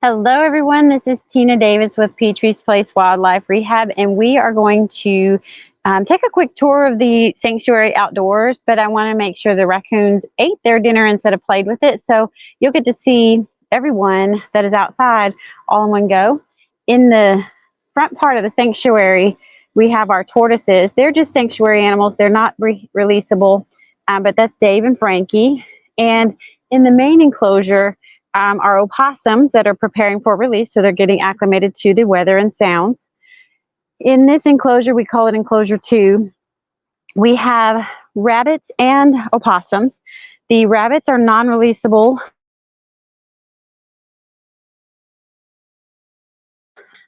Hello, everyone. This is Tina Davis with Petris Place Wildlife Rehab, and we are going to take a quick tour of the sanctuary outdoors, but I want to make sure the raccoons ate their dinner instead of played with it. So you'll get to see everyone that is outside all in one go. In the front part of the sanctuary, we have our tortoises. They're just sanctuary animals. They're not releasable, but that's Dave and Frankie. And in the main enclosure, are opossums that are preparing for release, so they're getting acclimated to the weather and sounds. In this enclosure, we call it enclosure 2, we have rabbits and opossums. The rabbits are non-releasable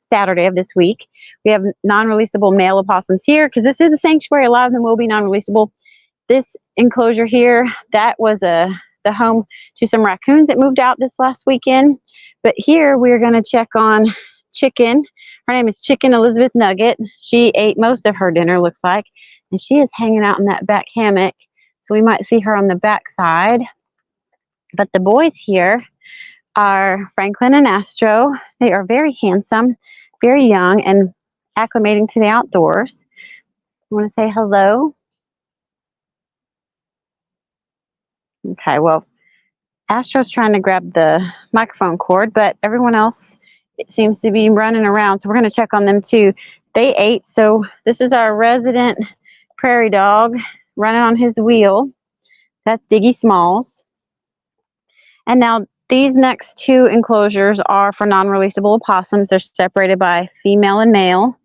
Saturday of this week. We have non-releasable male opossums here because this is a sanctuary. A lot of them will be non-releasable. This enclosure here, that was the home to some raccoons that moved out this last weekend. But here we're going to check on Chicken. Her name is Chicken Elizabeth Nugget. She ate most of her dinner, looks like, and she is hanging out in that back hammock. So we might see her on the back side. But the boys here are Franklin and Astro. They are very handsome, very young, and acclimating to the outdoors. I want to say hello. Okay, well, Astro's trying to grab the microphone cord, but everyone else seems to be running around, so we're going to check on them too. They ate, so this is our resident prairie dog running on his wheel. That's Diggy Smalls. And now these next two enclosures are for non-releasable opossums. They're separated by female and male.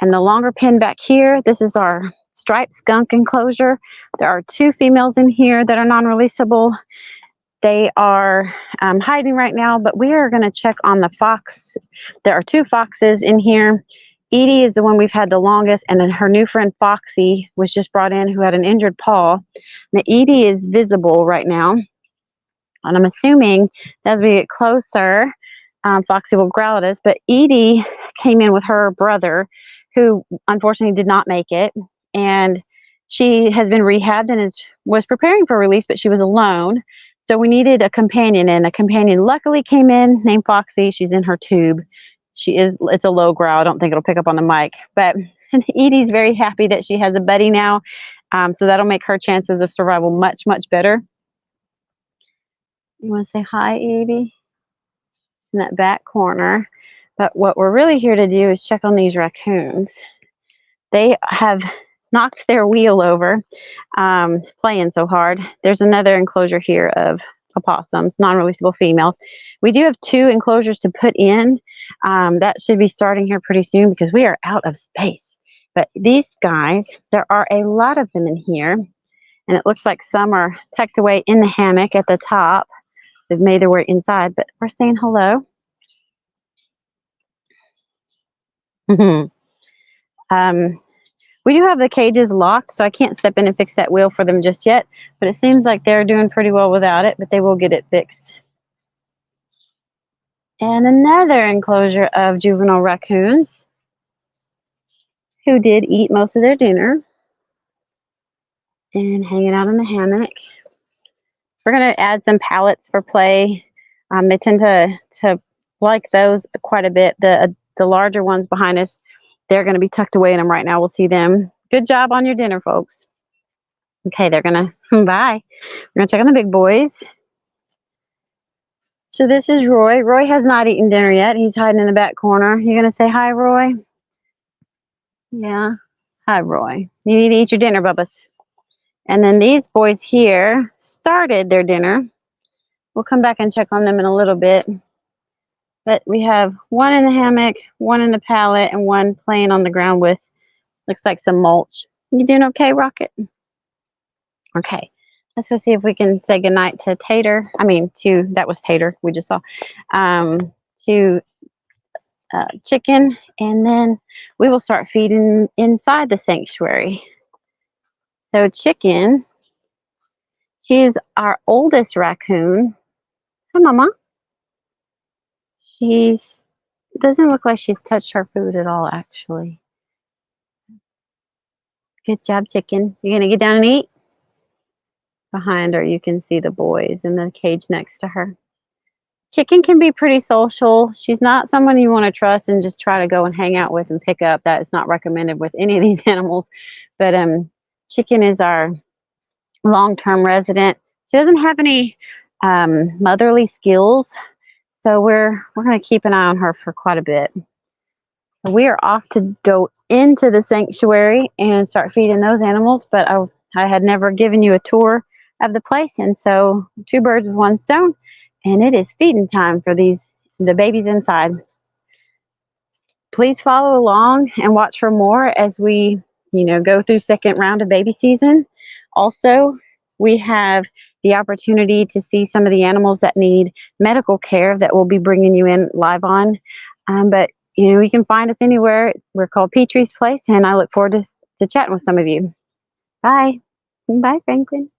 And the longer pin back here, this is our striped skunk enclosure. There are two females in here that are non-releasable. They are hiding right now, but we are going to check on the fox. There are two foxes in here. Edie is the one we've had the longest, and then her new friend Foxy was just brought in, who had an injured paw. Now, Edie is visible right now, and I'm assuming as we get closer, Foxy will growl at us, but Edie came in with her brother, who unfortunately did not make it, and she has been rehabbed and was preparing for release, but she was alone. So we needed a companion, and a companion luckily came in named Foxy. She's in her tube. It's a low growl. I don't think it'll pick up on the mic, but Edie's very happy that she has a buddy now. So that'll make her chances of survival much, much better. You want to say hi, Edie? It's in that back corner. But what we're really here to do is check on these raccoons. They have knocked their wheel over, playing so hard. There's another enclosure here of opossums, non-releasable females. We do have two enclosures to put in. That should be starting here pretty soon because we are out of space. But these guys, there are a lot of them in here, and it looks like some are tucked away in the hammock at the top. They've made their way inside, but we're saying hello. We do have the cages locked, so I can't step in and fix that wheel for them just yet, but it seems like they're doing pretty well without it, but they will get it fixed. And another enclosure of juvenile raccoons who did eat most of their dinner and hanging out in the hammock. We're going to add some pallets for play. They tend to like those quite a bit. The larger ones behind us, they're going to be tucked away in them right now. We'll see them. Good job on your dinner, folks. Okay, they're going to, bye. We're going to check on the big boys. So this is Roy. Roy has not eaten dinner yet. He's hiding in the back corner. You going to say hi, Roy? Yeah. Hi, Roy. You need to eat your dinner, Bubba. And then these boys here started their dinner. We'll come back and check on them in a little bit. But we have one in the hammock, one in the pallet, and one playing on the ground with, looks like some mulch. You doing okay, Rocket? Okay. Let's go see if we can say goodnight to Tater. That was Tater we just saw. To Chicken, and then we will start feeding inside the sanctuary. So Chicken, she's our oldest raccoon. Hi, Mama. Doesn't look like she's touched her food at all, actually. Good job, Chicken. You gonna get down and eat? Behind her, you can see the boys in the cage next to her. Chicken can be pretty social. She's not someone you want to trust and just try to go and hang out with and pick up. That is not recommended with any of these animals. But Chicken is our long-term resident. She doesn't have any motherly skills, so we're going to keep an eye on her for quite a bit. We are off to go into the sanctuary and start feeding those animals, but I had never given you a tour of the place, and so two birds with one stone, and it is feeding time for the babies inside. Please follow along and watch for more as we, go through second round of baby season. Also, we have the opportunity to see some of the animals that need medical care that we'll be bringing you in live on. But you can find us anywhere. We're called Petris Place, and I look forward to chatting with some of you. Bye. Bye, Franklin.